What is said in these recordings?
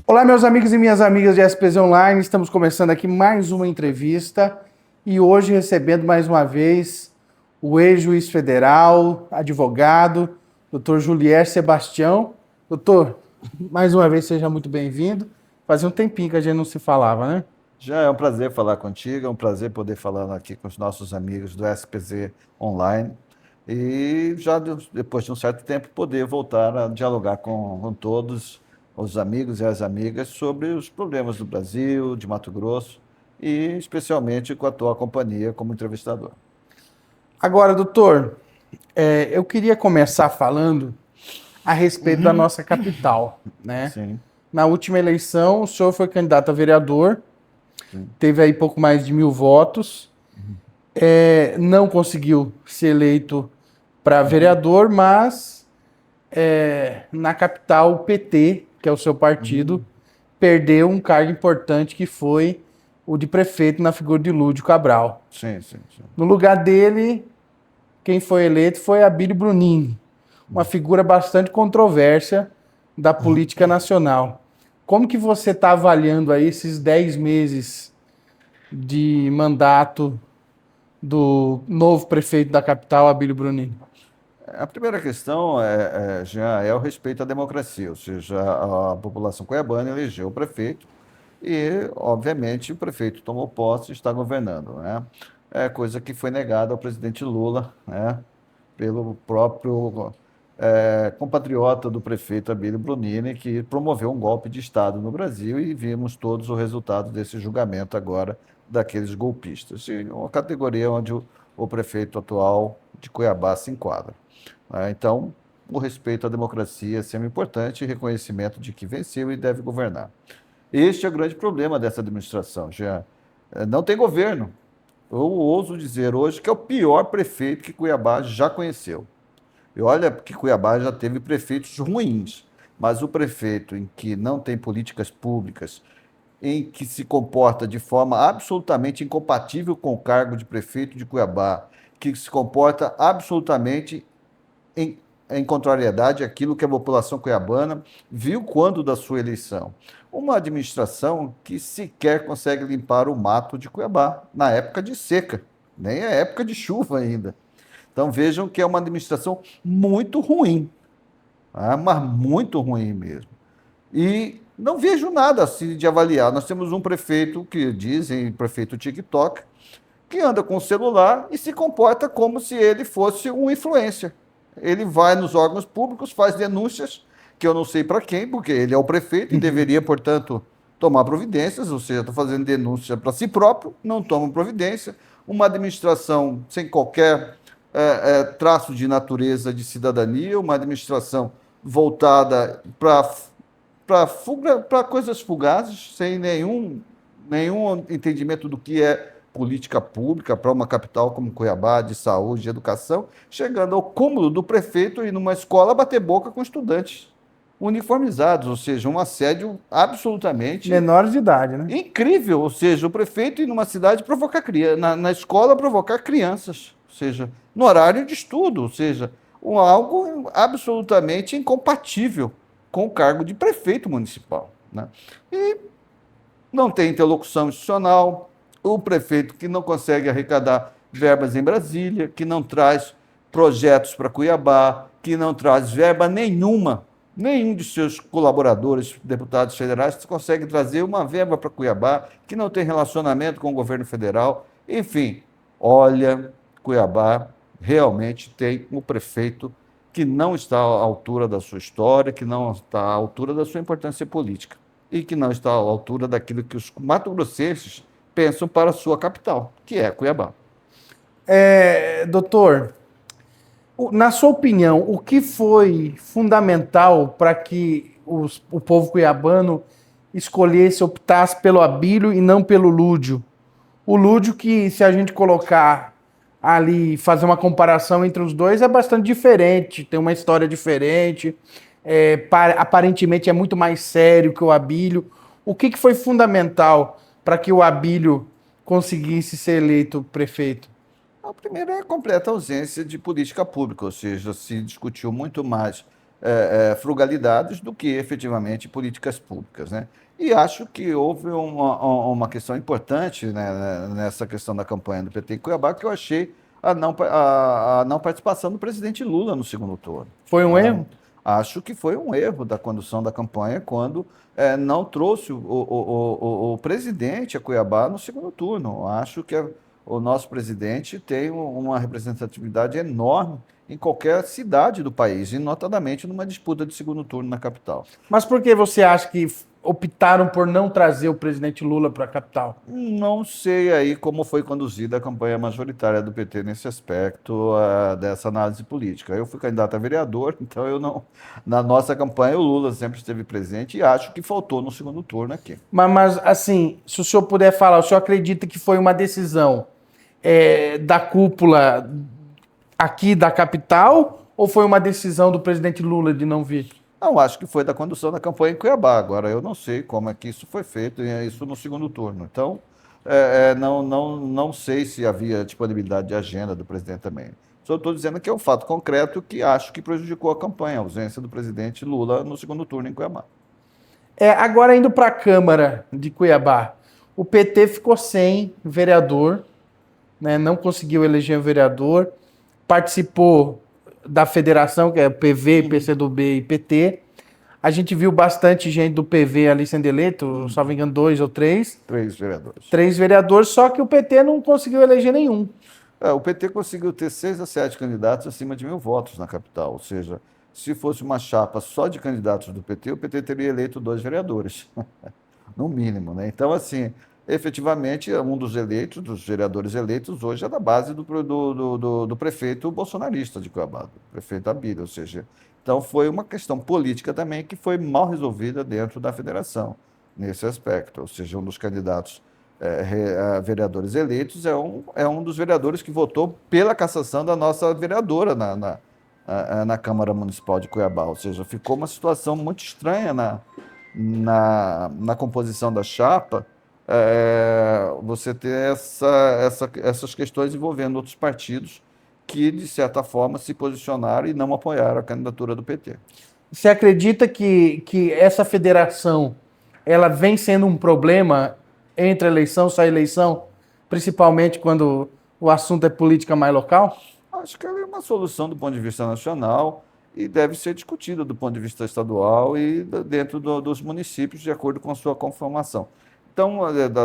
Olá, meus amigos e minhas amigas de SPZ Online, estamos começando aqui mais uma entrevista e hoje recebendo mais uma vez o ex-juiz federal, advogado, Dr. Julier Sebastião. Doutor, mais uma vez seja muito bem-vindo. Fazia um tempinho que a gente não se falava, né? Já é um prazer falar contigo, é um prazer poder falar aqui com os nossos amigos do SPZ Online e já depois de um certo tempo poder voltar a dialogar com todos os amigos e as amigas sobre os problemas do Brasil, de Mato Grosso e especialmente com a tua companhia como entrevistador. Agora, doutor, eu queria começar falando a respeito da nossa capital, né? Sim, Na última eleição, o senhor foi candidato a vereador, sim. teve aí pouco mais de 1.000 votos. Não conseguiu ser eleito para Uhum, vereador, mas na capital o PT, que é o seu partido, uhum. perdeu um cargo importante que foi o de prefeito na figura de Lúdio Cabral. Sim, sim, sim. No lugar dele, quem foi eleito foi Abílio Brunin, uma figura bastante controversa da política nacional. Como que você está avaliando aí esses 10 meses de mandato do novo prefeito da capital, Abílio Brunin? A primeira questão já é o respeito à democracia, ou seja, a população cuiabana elegeu o prefeito e, obviamente, o prefeito tomou posse e está governando, né? É coisa que foi negada ao presidente Lula, né? Pelo próprio compatriota do prefeito Abílio Brunini, que promoveu um golpe de Estado no Brasil e vimos todos o resultado desse julgamento agora daqueles golpistas. E uma categoria onde o prefeito atual de Cuiabá se enquadra. Então, o respeito à democracia é sempre importante e reconhecimento de que venceu e deve governar. Este é o grande problema dessa administração, Jean. Não tem governo. Eu ouso dizer hoje que é o pior prefeito que Cuiabá já conheceu. E olha que Cuiabá já teve prefeitos ruins, mas o prefeito em que não tem políticas públicas, em que se comporta de forma absolutamente incompatível com o cargo de prefeito de Cuiabá, que se comporta absolutamente em, em contrariedade àquilo que a população cuiabana viu quando da sua eleição. Uma administração que sequer consegue limpar o mato de Cuiabá na época de seca, nem é época de chuva ainda. Então vejam que é uma administração muito ruim, tá? Mas muito ruim mesmo. E não vejo nada assim de avaliar. Nós temos um prefeito que dizem prefeito TikTok, que anda com o celular e se comporta como se ele fosse um influencer. Ele vai nos órgãos públicos, faz denúncias, que eu não sei para quem, porque ele é o prefeito e deveria, portanto, tomar providências, ou seja, está fazendo denúncia para si próprio, não toma providência. Uma administração sem qualquer traço de natureza de cidadania, uma administração voltada para coisas fugazes, sem nenhum entendimento do que é política pública para uma capital como Cuiabá, de saúde, de educação, chegando ao cúmulo do prefeito ir numa escola bater boca com estudantes uniformizados, ou seja, um assédio absolutamente Menores de idade, né? incrível, ou seja, o prefeito ir numa cidade provocar na escola provocar crianças, ou seja, no horário de estudo, ou seja, algo absolutamente incompatível com o cargo de prefeito municipal, né? E não tem interlocução institucional, o prefeito que não consegue arrecadar verbas em Brasília, que não traz projetos para Cuiabá, que não traz verba nenhuma. Nenhum de seus colaboradores, deputados federais, consegue trazer uma verba para Cuiabá, que não tem relacionamento com o governo federal. Enfim, olha, Cuiabá realmente tem um prefeito que não está à altura da sua história, que não está à altura da sua importância política e que não está à altura daquilo que os mato-grossenses pensam para a sua capital, que é Cuiabá. Doutor, na sua opinião, o que foi fundamental para que o povo cuiabano escolhesse, optasse pelo Abílio e não pelo Lúdio? O Lúdio, que se a gente colocar ali, fazer uma comparação entre os dois, é bastante diferente, tem uma história diferente, aparentemente é muito mais sério que o Abílio. O que foi fundamental para que o Abílio conseguisse ser eleito prefeito? A primeira é a completa ausência de política pública, ou seja, se discutiu muito mais frugalidades do que efetivamente políticas públicas, né? E acho que houve uma questão importante, né, nessa questão da campanha do PT em Cuiabá, que eu achei a não participação do presidente Lula no segundo turno. Foi um erro? Acho que foi um erro da condução da campanha quando não trouxe o presidente a Cuiabá no segundo turno. Acho que o nosso presidente tem uma representatividade enorme em qualquer cidade do país, e notadamente numa disputa de segundo turno na capital. Mas por que você acha que optaram por não trazer o presidente Lula para a capital? Não sei aí como foi conduzida a campanha majoritária do PT nesse aspecto dessa análise política. Eu fui candidato a vereador, então eu não. Na nossa campanha, o Lula sempre esteve presente e acho que faltou no segundo turno aqui. Mas, assim, se o senhor puder falar, o senhor acredita que foi uma decisão da cúpula aqui da capital ou foi uma decisão do presidente Lula de não vir? Não, acho que foi da condução da campanha em Cuiabá. Agora, eu não sei como é que isso foi feito, isso no segundo turno. Então, não sei se havia disponibilidade de agenda do presidente também. Só estou dizendo que é um fato concreto que acho que prejudicou a campanha, a ausência do presidente Lula no segundo turno em Cuiabá. Agora, indo para a Câmara de Cuiabá, o PT ficou sem vereador, né, não conseguiu eleger um vereador, participou da federação, que é PV, PCdoB e PT. A gente viu bastante gente do PV ali sendo eleito, só me engano, 2 ou 3. 3 vereadores. 3 vereadores, só que o PT não conseguiu eleger nenhum. O PT conseguiu ter 6 a 7 candidatos acima de 1.000 votos na capital. Ou seja, se fosse uma chapa só de candidatos do PT, o PT teria eleito 2 vereadores, no mínimo, né? Então, assim, efetivamente, um dos eleitos, dos vereadores eleitos, hoje é da base do prefeito bolsonarista de Cuiabá, do prefeito Abílio, ou seja, então foi uma questão política também que foi mal resolvida dentro da federação, nesse aspecto, ou seja, um dos candidatos a vereadores eleitos é um dos vereadores que votou pela cassação da nossa vereadora na Câmara Municipal de Cuiabá, ou seja, ficou uma situação muito estranha na composição da chapa, você ter essas questões envolvendo outros partidos que, de certa forma, se posicionaram e não apoiaram a candidatura do PT. Você acredita que essa federação ela vem sendo um problema entre eleição e só eleição, principalmente quando o assunto é política mais local? Acho que ela é uma solução do ponto de vista nacional e deve ser discutida do ponto de vista estadual e dentro dos municípios, de acordo com a sua conformação. Então,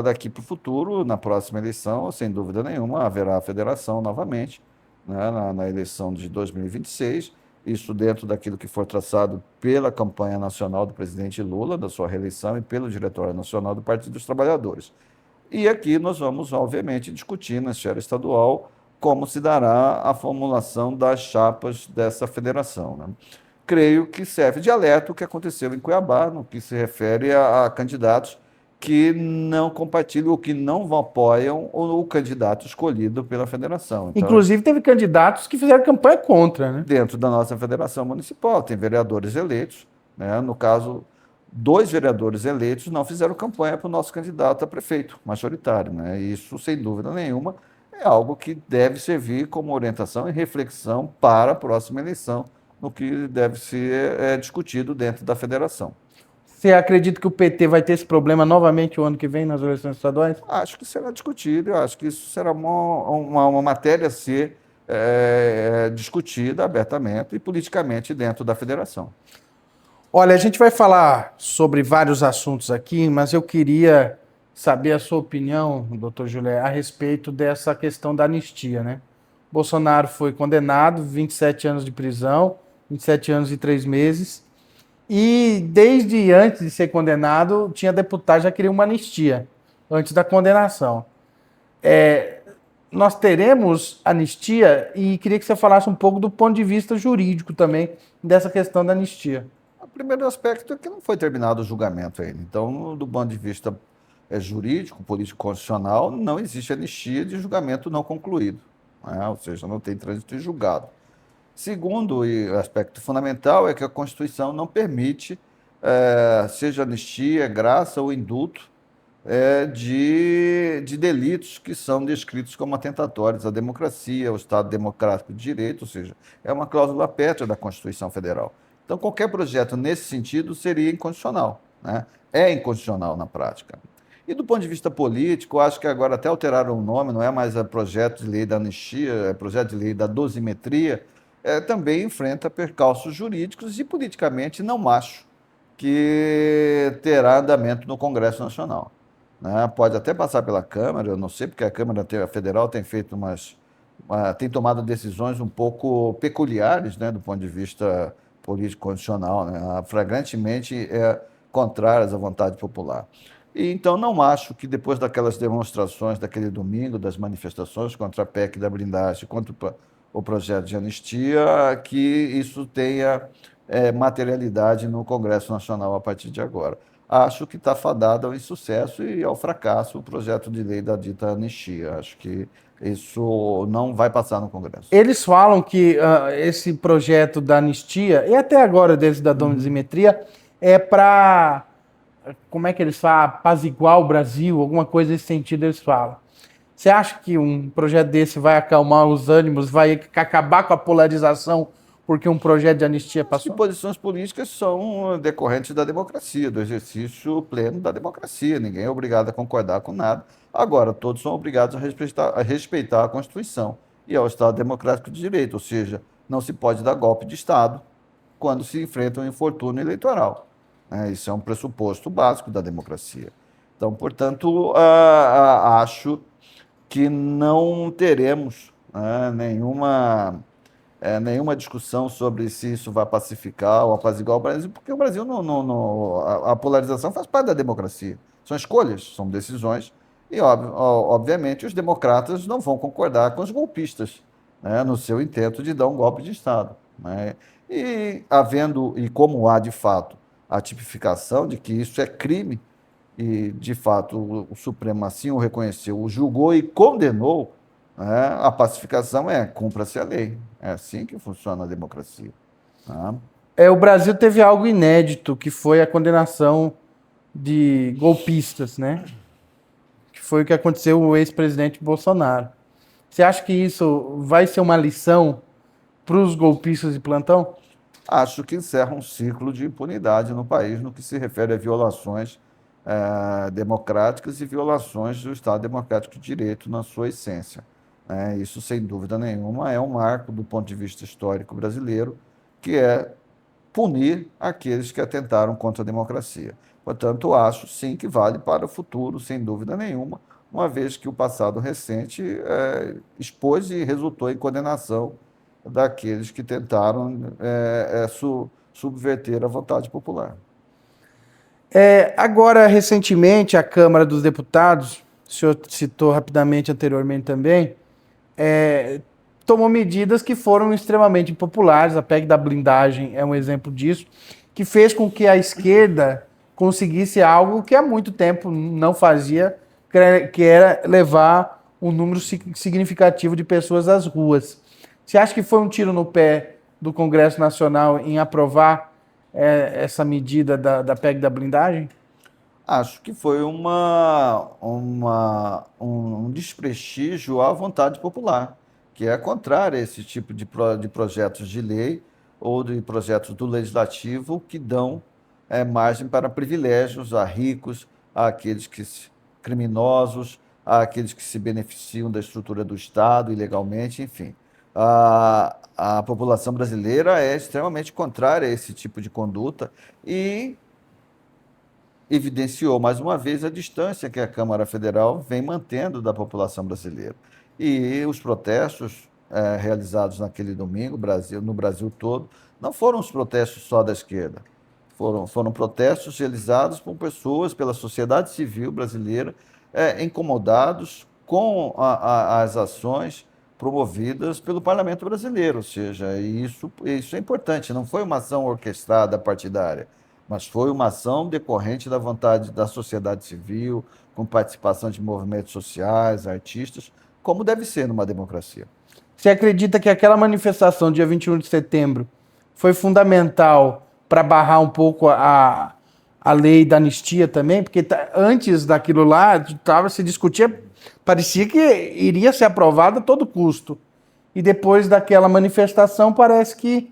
daqui para o futuro, na próxima eleição, sem dúvida nenhuma, haverá a federação novamente, né, na eleição de 2026, isso dentro daquilo que for traçado pela campanha nacional do presidente Lula, da sua reeleição, e pelo Diretório Nacional do Partido dos Trabalhadores. E aqui nós vamos, obviamente, discutir na esfera estadual como se dará a formulação das chapas dessa federação, né? Creio que serve de alerta o que aconteceu em Cuiabá, no que se refere a candidatos que não compartilham ou que não apoiam o candidato escolhido pela federação. Então, inclusive, teve candidatos que fizeram campanha contra, né? dentro da nossa federação municipal, tem vereadores eleitos, né? No caso, 2 vereadores eleitos não fizeram campanha para o nosso candidato a prefeito majoritário, né? E isso, sem dúvida nenhuma, é algo que deve servir como orientação e reflexão para a próxima eleição, no que deve ser discutido dentro da federação. Você acredita que o PT vai ter esse problema novamente o ano que vem nas eleições estaduais? Acho que será discutido, eu acho que isso será uma matéria a ser discutida abertamente e politicamente dentro da federação. Olha, a gente vai falar sobre vários assuntos aqui, mas eu queria saber a sua opinião, doutor Júlio, a respeito dessa questão da anistia, né? Bolsonaro foi condenado, 27 anos de prisão, 27 anos e 3 meses, e desde antes de ser condenado, tinha deputado já queria uma anistia, antes da condenação. Nós teremos anistia e queria que você falasse um pouco do ponto de vista jurídico também, dessa questão da anistia. O primeiro aspecto é que não foi terminado o julgamento ainda. Então, do ponto de vista jurídico, político-constitucional, não existe anistia de julgamento não concluído, né? Ou seja, não tem trânsito em julgado. Segundo e aspecto fundamental é que a Constituição não permite, seja anistia, graça ou indulto, de delitos que são descritos como atentatórios à democracia, ao Estado Democrático de Direito, ou seja, é uma cláusula pétrea da Constituição Federal. Então, qualquer projeto nesse sentido seria inconstitucional, né? É inconstitucional na prática. E do ponto de vista político, acho que agora até alteraram o nome, não é mais projeto de lei da anistia, é projeto de lei da dosimetria, também enfrenta percalços jurídicos e politicamente não acho que terá andamento no Congresso Nacional, né? Pode até passar pela Câmara, eu não sei, porque a Câmara Federal tem feito tem tomado decisões um pouco peculiares, né, do ponto de vista político-constitucional, né, flagrantemente contrárias à vontade popular. E, então, não acho que depois daquelas demonstrações daquele domingo, das manifestações contra a PEC da blindagem, contra o projeto de anistia, que isso tenha materialidade no Congresso Nacional a partir de agora. Acho que está fadado ao insucesso e ao fracasso o projeto de lei da dita anistia. Acho que isso não vai passar no Congresso. Eles falam que esse projeto da anistia, e até agora desse da dosimetria, é para, como é que eles falam, apaziguar o Brasil, alguma coisa nesse sentido eles falam. Você acha que um projeto desse vai acalmar os ânimos, vai acabar com a polarização porque um projeto de anistia passou? As posições políticas são decorrentes da democracia, do exercício pleno da democracia. Ninguém é obrigado a concordar com nada. Agora, todos são obrigados a respeitar a Constituição e ao Estado Democrático de Direito, ou seja, não se pode dar golpe de Estado quando se enfrenta um infortúnio eleitoral, né? Isso é um pressuposto básico da democracia. Então, portanto, acho que não teremos, né, nenhuma discussão sobre se isso vai pacificar ou apaziguar o Brasil, porque o Brasil a polarização faz parte da democracia. São escolhas, são decisões, e obviamente os democratas não vão concordar com os golpistas, né, no seu intento de dar um golpe de Estado, né? E como há de fato a tipificação de que isso é crime, e de fato o Supremo assim o reconheceu, o julgou e condenou, né, a pacificação cumpra-se a lei. É assim que funciona a democracia, né? O Brasil teve algo inédito, que foi a condenação de golpistas, né? Que foi o que aconteceu com o ex-presidente Bolsonaro. Você acha que isso vai ser uma lição para os golpistas de plantão? Acho que encerra um ciclo de impunidade no país no que se refere a violações democráticas e violações do Estado Democrático de Direito na sua essência. Isso, sem dúvida nenhuma, é um marco do ponto de vista histórico brasileiro, que é punir aqueles que atentaram contra a democracia. Portanto, acho sim que vale para o futuro, sem dúvida nenhuma, uma vez que o passado recente expôs e resultou em condenação daqueles que tentaram subverter a vontade popular. Agora, recentemente, a Câmara dos Deputados, o senhor citou rapidamente anteriormente também, tomou medidas que foram extremamente impopulares. A PEC da blindagem é um exemplo disso, que fez com que a esquerda conseguisse algo que há muito tempo não fazia, que era levar um número significativo de pessoas às ruas. Você acha que foi um tiro no pé do Congresso Nacional em aprovar essa medida da PEC da blindagem? Acho que foi um desprestígio à vontade popular, que é contrária a esse tipo de projetos de lei ou de projetos do legislativo que dão margem para privilégios a ricos, criminosos, àqueles que se beneficiam da estrutura do Estado ilegalmente, enfim. A população brasileira é extremamente contrária a esse tipo de conduta e evidenciou mais uma vez a distância que a Câmara Federal vem mantendo da população brasileira. E os protestos realizados naquele domingo, no Brasil todo, não foram os protestos só da esquerda. Foram protestos realizados por pessoas, pela sociedade civil brasileira, incomodados com as ações promovidas pelo Parlamento brasileiro. Ou seja, isso é importante, não foi uma ação orquestrada partidária, mas foi uma ação decorrente da vontade da sociedade civil, com participação de movimentos sociais, artistas, como deve ser numa democracia. Você acredita que aquela manifestação, dia 21 de setembro, foi fundamental para barrar um pouco a lei da anistia também? Porque antes daquilo lá, se discutia, parecia que iria ser aprovada a todo custo. E depois daquela manifestação, parece que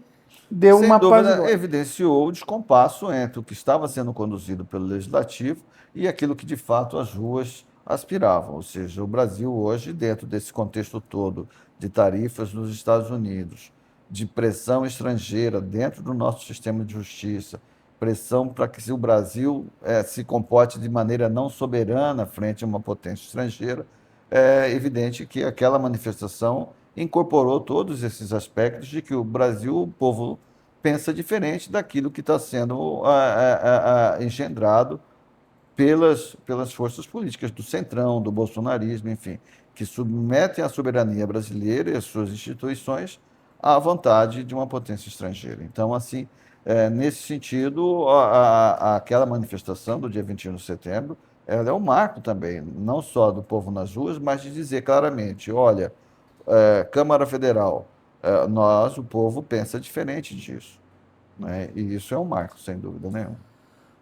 deu Sem uma dúvida, apaziguada. evidenciou o descompasso entre o que estava sendo conduzido pelo Legislativo e aquilo que de fato as ruas aspiravam. Ou seja, o Brasil hoje, dentro desse contexto todo de tarifas nos Estados Unidos, de pressão estrangeira dentro do nosso sistema de justiça, pressão para que o Brasil se comporte de maneira não soberana frente a uma potência estrangeira, é evidente que aquela manifestação incorporou todos esses aspectos de que o Brasil, o povo pensa diferente daquilo que está sendo engendrado pelas forças políticas do Centrão, do bolsonarismo, enfim, que submetem a soberania brasileira e as suas instituições à vontade de uma potência estrangeira. Então, assim, nesse sentido, aquela manifestação do dia 21 de setembro, ela é um marco também, não só do povo nas ruas, mas de dizer claramente, olha, Câmara Federal, nós, o povo, pensa diferente disso, né? E isso é um marco, sem dúvida nenhuma.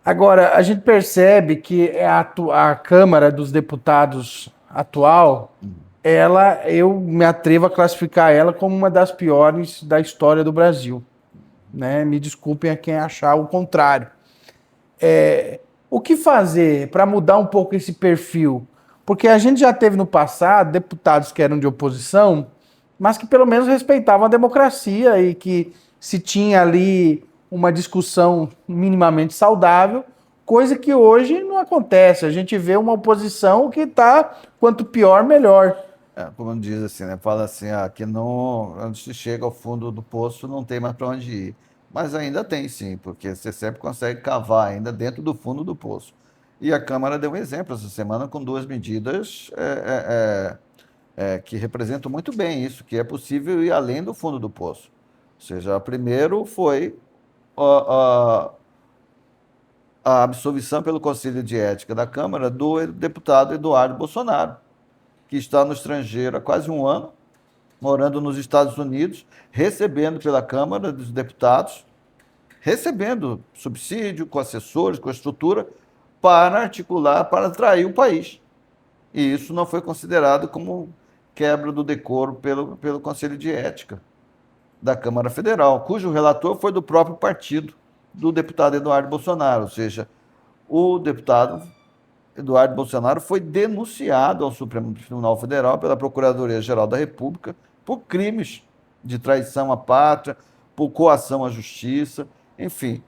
Agora, a gente percebe que a Câmara dos Deputados atual, ela, eu me atrevo a classificar ela como uma das piores da história do Brasil, né? Me desculpem a quem achar o contrário. O que fazer para mudar um pouco esse perfil? Porque a gente já teve no passado deputados que eram de oposição, mas que pelo menos respeitavam a democracia e que se tinha ali uma discussão minimamente saudável, coisa que hoje não acontece. A gente vê uma oposição que está, quanto pior, melhor. Como diz assim, né? Fala assim, que não, antes se chega ao fundo do poço, não tem mais para onde ir. Mas ainda tem sim, porque você sempre consegue cavar ainda dentro do fundo do poço. E a Câmara deu um exemplo essa semana com duas medidas que representam muito bem isso, que é possível ir além do fundo do poço. Ou seja, primeiro foi a, a absolvição pelo Conselho de Ética da Câmara do deputado Eduardo Bolsonaro, que está no estrangeiro há quase um ano, morando nos Estados Unidos, recebendo pela Câmara dos Deputados, recebendo subsídio com assessores, com estrutura, para articular, para atrair o país. E isso não foi considerado como quebra do decoro pelo Conselho de Ética da Câmara Federal, cujo relator foi do próprio partido do deputado Eduardo Bolsonaro, ou seja, o deputado Eduardo Bolsonaro foi denunciado ao Supremo Tribunal Federal pela Procuradoria-Geral da República por crimes de traição à pátria, por coação à justiça, enfim.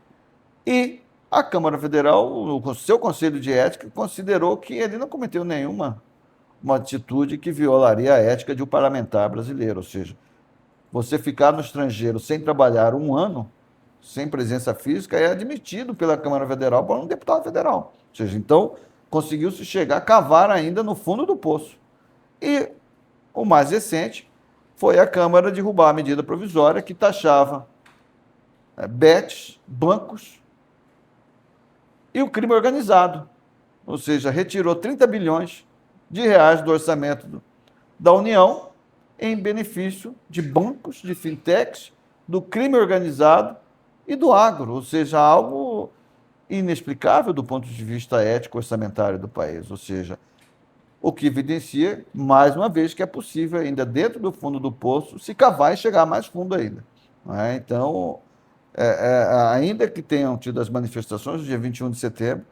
E a Câmara Federal, o seu Conselho de Ética, considerou que ele não cometeu nenhuma uma atitude que violaria a ética de um parlamentar brasileiro, ou seja, você ficar no estrangeiro sem trabalhar um ano, sem presença física, é admitido pela Câmara Federal para um deputado federal. Ou seja, então, conseguiu-se chegar a cavar ainda no fundo do poço. E o mais recente foi a Câmara derrubar a medida provisória que taxava bets, bancos e o crime organizado. Ou seja, retirou 30 bilhões de reais do orçamento da União em benefício de bancos, de fintechs, do crime organizado e do agro, ou seja, algo inexplicável do ponto de vista ético orçamentário do país, ou seja, o que evidencia, mais uma vez, que é possível ainda dentro do fundo do poço se cavar e chegar mais fundo ainda. Então, ainda que tenham tido as manifestações do dia 21 de setembro,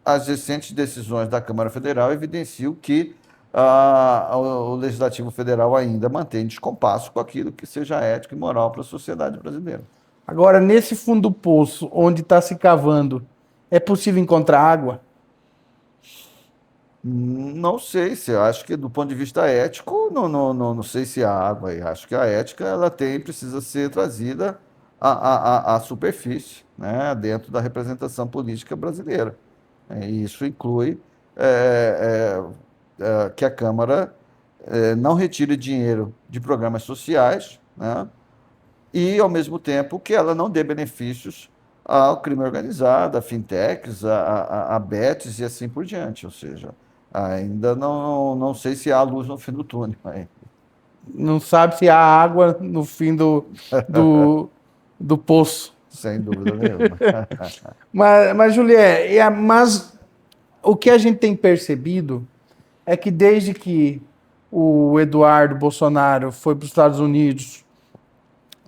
as recentes decisões da Câmara Federal evidenciam que o Legislativo Federal ainda mantém descompasso com aquilo que seja ético e moral para a sociedade brasileira. Agora, nesse fundo do poço, onde está se cavando, é possível encontrar água? Não sei se, acho que do ponto de vista ético, não sei se há água aí. Acho que a ética ela precisa ser trazida à superfície, né, dentro da representação política brasileira. E isso inclui que a Câmara não retire dinheiro de programas sociais, né, e, ao mesmo tempo, que ela não dê benefícios ao crime organizado, a fintechs, a bets e assim por diante. Ou seja, ainda não sei se há luz no fim do túnel. Não sabe se há água no fim do poço. Sem dúvida nenhuma. Mas Juliette, mas o que a gente tem percebido é que desde que o Eduardo Bolsonaro foi para os Estados Unidos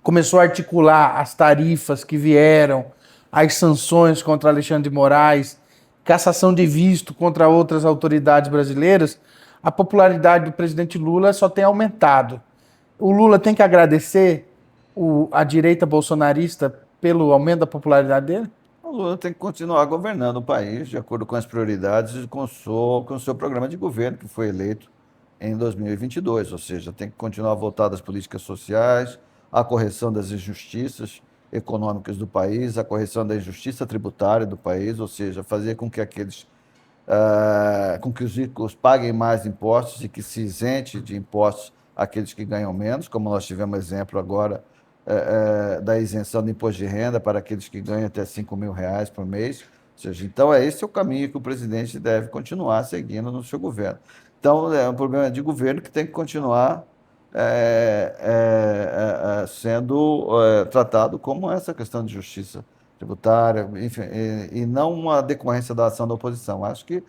começou a articular as tarifas que vieram, as sanções contra Alexandre de Moraes, cassação de visto contra outras autoridades brasileiras, a popularidade do presidente Lula só tem aumentado. O Lula tem que agradecer a direita bolsonarista pelo aumento da popularidade dele? O Lula tem que continuar governando o país de acordo com as prioridades e com o seu programa de governo, que foi eleito em 2022, ou seja, tem que continuar voltado às políticas sociais, à correção das injustiças econômicas do país, à correção da injustiça tributária do país, ou seja, fazer com que com que os ricos paguem mais impostos e que se isente de impostos aqueles que ganham menos, como nós tivemos exemplo agora da isenção do imposto de renda para aqueles que ganham até R$ 5.000 por mês. Ou seja, então, esse é o caminho que o presidente deve continuar seguindo no seu governo. Então, é um problema de governo que tem que continuar sendo tratado como essa questão de justiça tributária, enfim, e não uma decorrência da ação da oposição. Acho que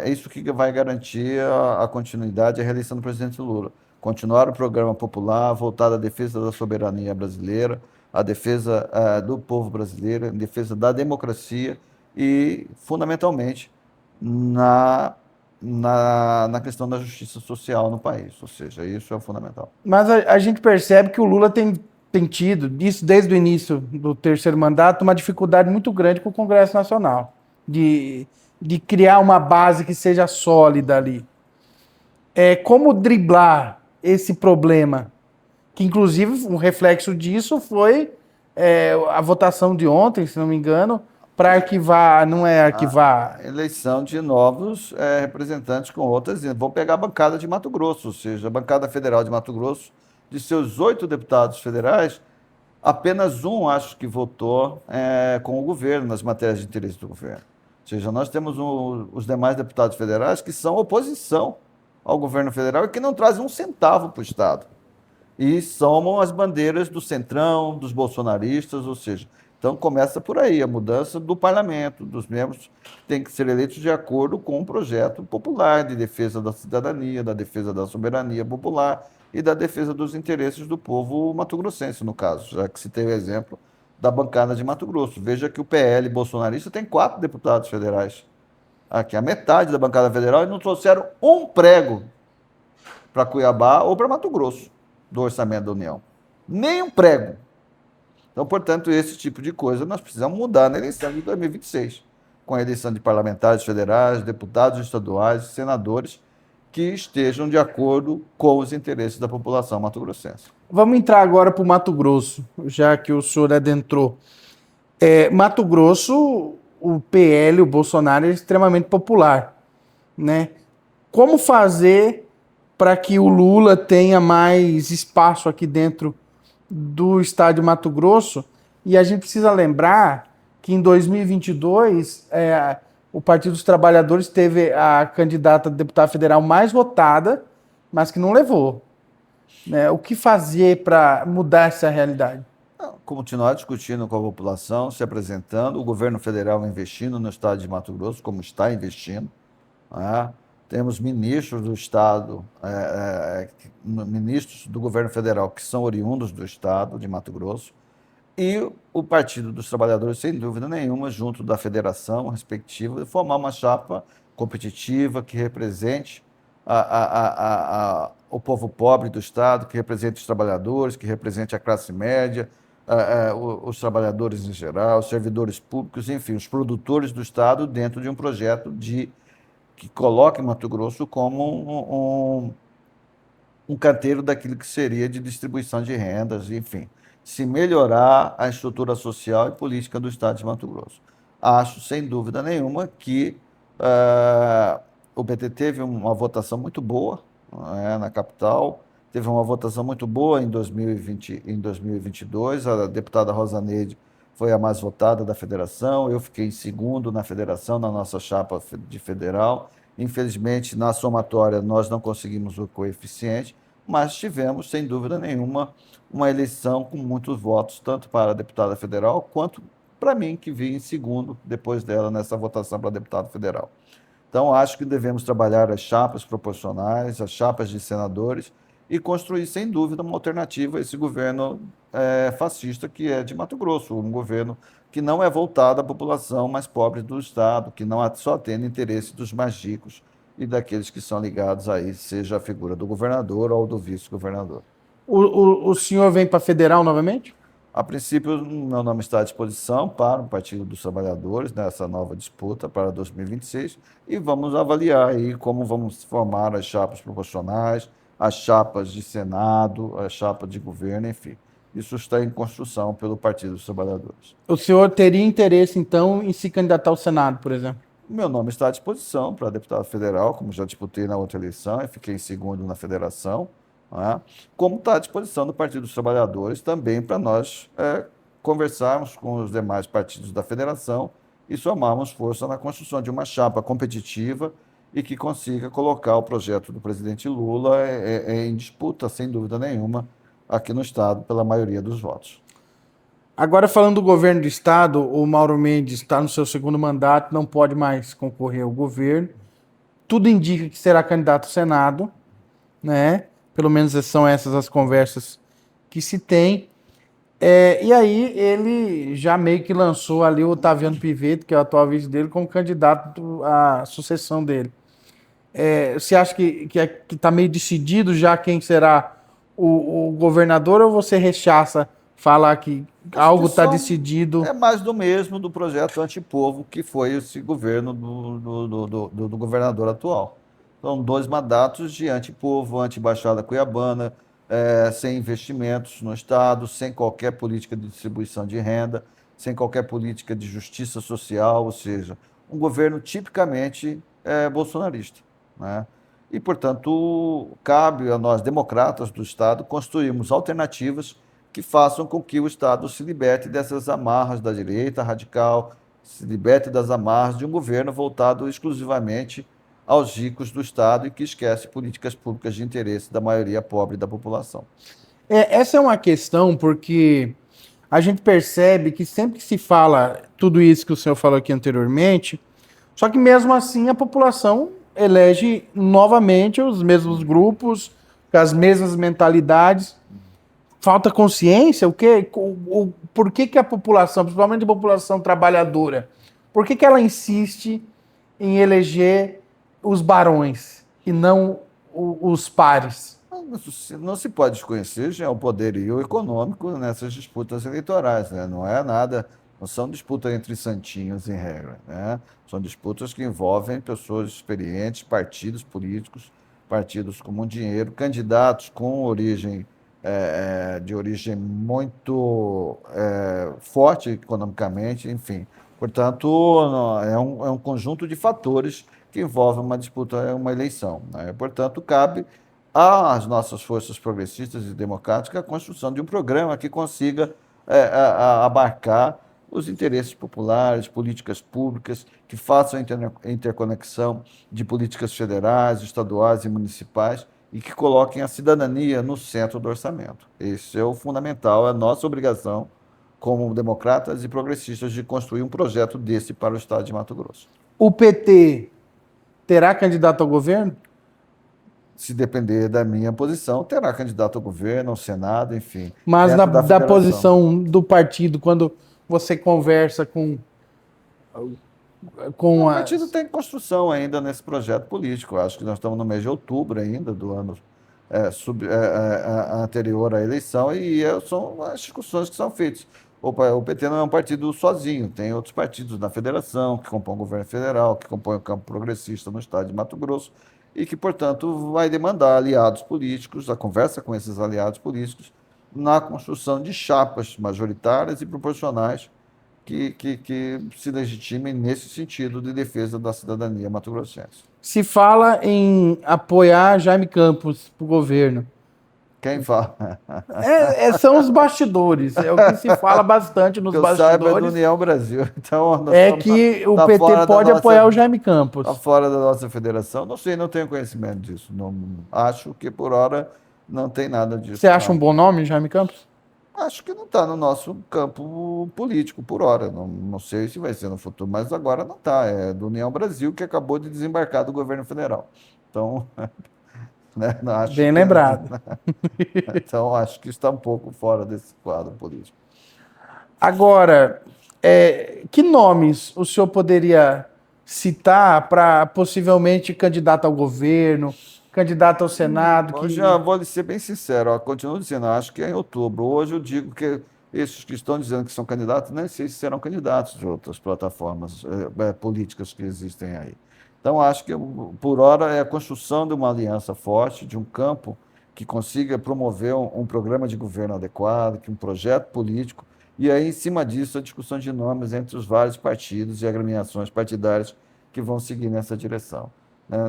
é isso que vai garantir a continuidade e a reeleição do presidente Lula. Continuar o programa popular voltado à defesa da soberania brasileira, à defesa do povo brasileiro, à defesa da democracia e, fundamentalmente, na questão da justiça social no país. Ou seja, isso é fundamental. Mas a gente percebe que o Lula tem tido, isso desde o início do terceiro mandato, uma dificuldade muito grande com o Congresso Nacional, de criar uma base que seja sólida ali. Como driblar esse problema? Que, inclusive, um reflexo disso foi a votação de ontem, se não me engano, para arquivar, não é arquivar... A eleição de novos representantes com outras. Vão pegar a bancada de Mato Grosso, ou seja, a bancada federal de Mato Grosso, de seus 8 deputados federais, apenas um, acho que votou com o governo, nas matérias de interesse do governo. Ou seja, nós temos os demais deputados federais que são oposição ao governo federal e que não trazem um centavo para o Estado. E somam as bandeiras do Centrão, dos bolsonaristas, ou seja, então começa por aí, a mudança do parlamento, dos membros têm que ser eleitos de acordo com um projeto popular de defesa da cidadania, da defesa da soberania popular e da defesa dos interesses do povo mato-grossense, no caso, já que se tem o exemplo da bancada de Mato Grosso. Veja que o PL bolsonarista tem 4 deputados federais. Aqui, a metade da bancada federal, e não trouxeram um prego para Cuiabá ou para Mato Grosso do orçamento da União. Nem um prego. Então, portanto, esse tipo de coisa nós precisamos mudar na eleição de 2026, com a eleição de parlamentares federais, deputados estaduais, senadores, que estejam de acordo com os interesses da população mato-grossense. Vamos entrar agora para o Mato Grosso, já que o senhor adentrou. Mato Grosso, o PL, o Bolsonaro, é extremamente popular, né? Como fazer para que o Lula tenha mais espaço aqui dentro do estado de Mato Grosso? E a gente precisa lembrar que em 2022 o Partido dos Trabalhadores teve a candidata a deputada federal mais votada, mas que não levou. Né? O que fazer para mudar essa realidade? Continuar discutindo com a população, se apresentando, o governo federal investindo no estado de Mato Grosso, como está investindo. Né? Temos ministros do estado, ministros do governo federal que são oriundos do estado de Mato Grosso, e o Partido dos Trabalhadores, sem dúvida nenhuma, junto da federação respectiva, formar uma chapa competitiva que represente o povo pobre do estado, que represente os trabalhadores, que represente a classe média, os trabalhadores em geral, os servidores públicos, enfim, os produtores do estado dentro de um projeto que coloque Mato Grosso como um canteiro daquilo que seria de distribuição de rendas, enfim, se melhorar a estrutura social e política do estado de Mato Grosso. Acho, sem dúvida nenhuma, que o PT teve uma votação muito boa na capital, teve uma votação muito boa em 2022, a deputada Rosa Neide foi a mais votada da federação, eu fiquei em segundo na federação, na nossa chapa de federal. Infelizmente, na somatória, nós não conseguimos o coeficiente, mas tivemos, sem dúvida nenhuma, uma eleição com muitos votos, tanto para a deputada federal, quanto para mim, que vim em segundo, depois dela, nessa votação para deputado federal. Então, acho que devemos trabalhar as chapas proporcionais, as chapas de senadores, e construir, sem dúvida, uma alternativa a esse governo fascista que é de Mato Grosso, um governo que não é voltado à população mais pobre do Estado, que não só atende interesse dos mais ricos e daqueles que são ligados aí, seja a figura do governador ou do vice-governador. O senhor vem para federal novamente? A princípio, meu nome está à disposição para o Partido dos Trabalhadores nessa nova disputa para 2026 e vamos avaliar aí como vamos formar as chapas proporcionais, as chapas de Senado, a chapa de governo, enfim. Isso está em construção pelo Partido dos Trabalhadores. O senhor teria interesse, então, em se candidatar ao Senado, por exemplo? Meu nome está à disposição para deputado federal, como já disputei na outra eleição e fiquei em segundo na federação, né? Como está à disposição do Partido dos Trabalhadores também para nós conversarmos com os demais partidos da federação e somarmos força na construção de uma chapa competitiva e que consiga colocar o projeto do presidente Lula em disputa, sem dúvida nenhuma, aqui no Estado, pela maioria dos votos. Agora, falando do governo do Estado, o Mauro Mendes está no seu segundo mandato, não pode mais concorrer ao governo. Tudo indica que será candidato ao Senado, né? Pelo menos são essas as conversas que se tem. E aí ele já meio que lançou ali o Otaviano Pivete, que é o atual vice dele, como candidato à sucessão dele. Você acha que está meio decidido já quem será o governador, ou você rechaça falar que algo está decidido? É mais do mesmo do projeto antipovo que foi esse governo do governador atual. São 2 mandatos de antipovo, anti-Baixada Cuiabana, sem investimentos no Estado, sem qualquer política de distribuição de renda, sem qualquer política de justiça social, ou seja, um governo tipicamente bolsonarista, né? E, portanto, cabe a nós, democratas do Estado, construirmos alternativas que façam com que o Estado se liberte dessas amarras da direita radical, se liberte das amarras de um governo voltado exclusivamente aos ricos do Estado e que esquece políticas públicas de interesse da maioria pobre da população. Essa é uma questão porque a gente percebe que sempre que se fala tudo isso que o senhor falou aqui anteriormente, só que mesmo assim a população elege novamente os mesmos grupos, com as mesmas mentalidades. Falta consciência? Por que a população, principalmente a população trabalhadora, por que ela insiste em eleger os barões e não os pares? Não se pode desconhecer já o poderio econômico nessas disputas eleitorais, né? Não é nada, não são disputas entre santinhos em regra, né? São disputas que envolvem pessoas experientes, partidos políticos, partidos com muito dinheiro, candidatos com origem de origem muito forte economicamente, enfim. Portanto, é um conjunto de fatores que envolve uma disputa, uma eleição, né? Portanto, cabe às nossas forças progressistas e democráticas a construção de um programa que consiga abarcar os interesses populares, políticas públicas, que façam a interconexão de políticas federais, estaduais e municipais e que coloquem a cidadania no centro do orçamento. Esse é o fundamental, é a nossa obrigação como democratas e progressistas de construir um projeto desse para o Estado de Mato Grosso. O PT terá candidato ao governo? Se depender da minha posição, terá candidato ao governo, ao Senado, enfim. Mas dentro da federação. posição do partido, quando você conversa com O partido tem construção ainda nesse projeto político. Acho que nós estamos no mês de outubro ainda do ano anterior à eleição e são as discussões que são feitas. O PT não é um partido sozinho, tem outros partidos na federação, que compõem o governo federal, que compõem o campo progressista no estado de Mato Grosso, e que, portanto, vai demandar aliados políticos, a conversa com esses aliados políticos, na construção de chapas majoritárias e proporcionais que se legitimem nesse sentido de defesa da cidadania mato-grossense. Se fala em apoiar Jaime Campos para o governo. Quem fala? São os bastidores, é o que se fala bastante nos bastidores. Eu saiba, é do União Brasil. Então, que o PT pode apoiar o Jaime Campos. Está fora da nossa federação. Não sei, não tenho conhecimento disso. Não, acho que, por hora, não tem nada disso. Você acha um bom nome, Jaime Campos? Acho que não está no nosso campo político, por hora. Não sei se vai ser no futuro, mas agora não está. É do União Brasil, que acabou de desembarcar do governo federal. Então, né? Não acho Bem que- lembrado. Então, acho que está um pouco fora desse quadro político. Agora, que nomes o senhor poderia citar para possivelmente candidato ao governo, candidato ao Senado? Eu já vou lhe ser bem sincero, ó, continuo dizendo, acho que é em outubro. Hoje eu digo que esses que estão dizendo que são candidatos, nem sei se serão candidatos de outras plataformas políticas que existem aí. Então, acho que, por hora, é a construção de uma aliança forte, de um campo que consiga promover um programa de governo adequado, que um projeto político, e aí, em cima disso, a discussão de nomes entre os vários partidos e agremiações partidárias que vão seguir nessa direção.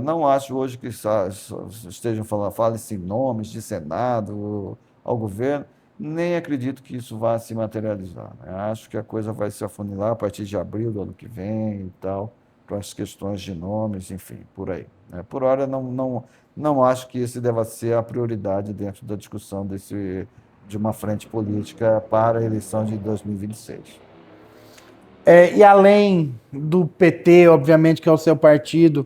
Não acho hoje que estejam falem-se nomes de Senado ao governo, nem acredito que isso vá se materializar. Acho que a coisa vai se afunilar a partir de abril do ano que vem e tal, para as questões de nomes, enfim, por aí. Por hora, não acho que esse deva ser a prioridade dentro da discussão de uma frente política para a eleição de 2026. E além do PT, obviamente, que é o seu partido,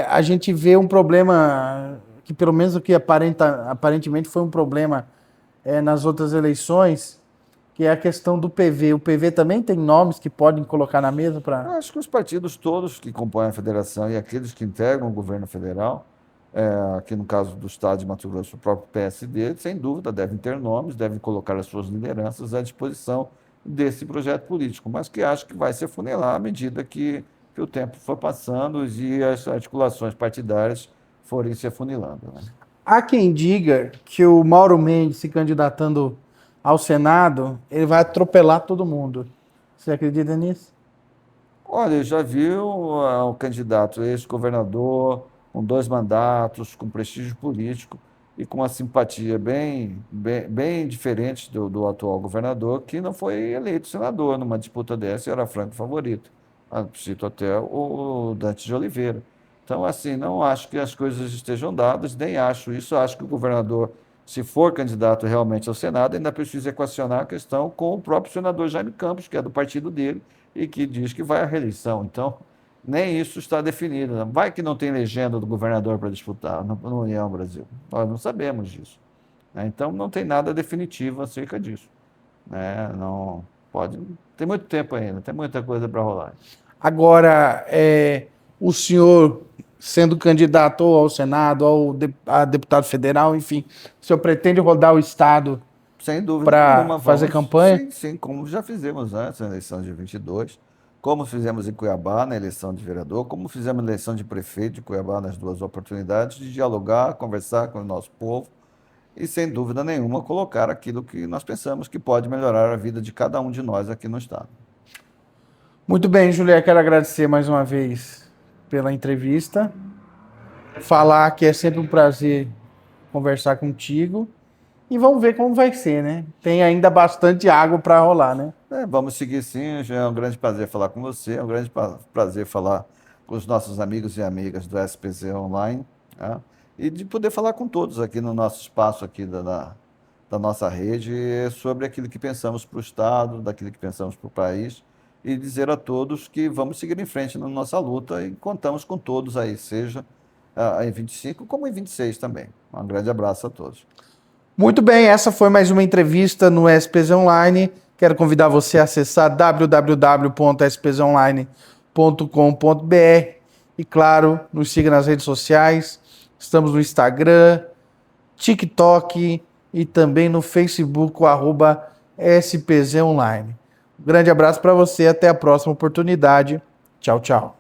a gente vê um problema que, pelo menos o que aparentemente foi um problema nas outras eleições, que é a questão do PV. O PV também tem nomes que podem colocar na mesa para. Acho que os partidos todos que compõem a federação e aqueles que integram o governo federal, aqui no caso do Estado de Mato Grosso, o próprio PSD, sem dúvida, devem ter nomes, devem colocar as suas lideranças à disposição desse projeto político, mas que acho que vai se afunilar à medida que o tempo for passando e as articulações partidárias forem se afunilando. Né? Há quem diga que o Mauro Mendes se candidatando ao Senado, ele vai atropelar todo mundo. Você acredita nisso? Olha, eu já vi um candidato, ex-governador, com 2 mandatos, com prestígio político e com uma simpatia bem diferente do atual governador, que não foi eleito senador numa disputa dessa e era franco favorito. Cito até o Dante de Oliveira. Então, assim, não acho que as coisas estejam dadas, nem acho isso. Acho que o governador, se for candidato realmente ao Senado, ainda precisa equacionar a questão com o próprio senador Jaime Campos, que é do partido dele, e que diz que vai à reeleição. Então, nem isso está definido. Vai que não tem legenda do governador para disputar no União Brasil. Nós não sabemos disso. Então, não tem nada definitivo acerca disso. Não pode. Tem muito tempo ainda, tem muita coisa para rolar. Agora, o senhor sendo candidato ou ao Senado, ou a deputado federal, enfim, o senhor pretende rodar o Estado Sem dúvida para nenhuma, fazer vamos. campanha? Sim, sim, como já fizemos antes na eleição de 22, como fizemos em Cuiabá na eleição de vereador, como fizemos na eleição de prefeito de Cuiabá nas 2 oportunidades, de dialogar, conversar com o nosso povo e, sem dúvida nenhuma, colocar aquilo que nós pensamos que pode melhorar a vida de cada um de nós aqui no Estado. Muito bem, Julia, quero agradecer mais uma vez pela entrevista. Falar que é sempre um prazer conversar contigo. E vamos ver como vai ser, né? Tem ainda bastante água para rolar, né? Vamos seguir sim, já é um grande prazer falar com você, é um grande prazer falar com os nossos amigos e amigas do SPZ Online, tá? E de poder falar com todos aqui no nosso espaço aqui da nossa rede sobre aquilo que pensamos para o Estado, daquilo que pensamos para o país e dizer a todos que vamos seguir em frente na nossa luta e contamos com todos aí, seja em 25 como em 26 também. Um grande abraço a todos. Muito bem, essa foi mais uma entrevista no SPZ Online. Quero convidar você a acessar www.spzonline.com.br e, claro, nos siga nas redes sociais. Estamos no Instagram, TikTok e também no Facebook, @SPZ Online. Um grande abraço para você, até a próxima oportunidade. Tchau, tchau.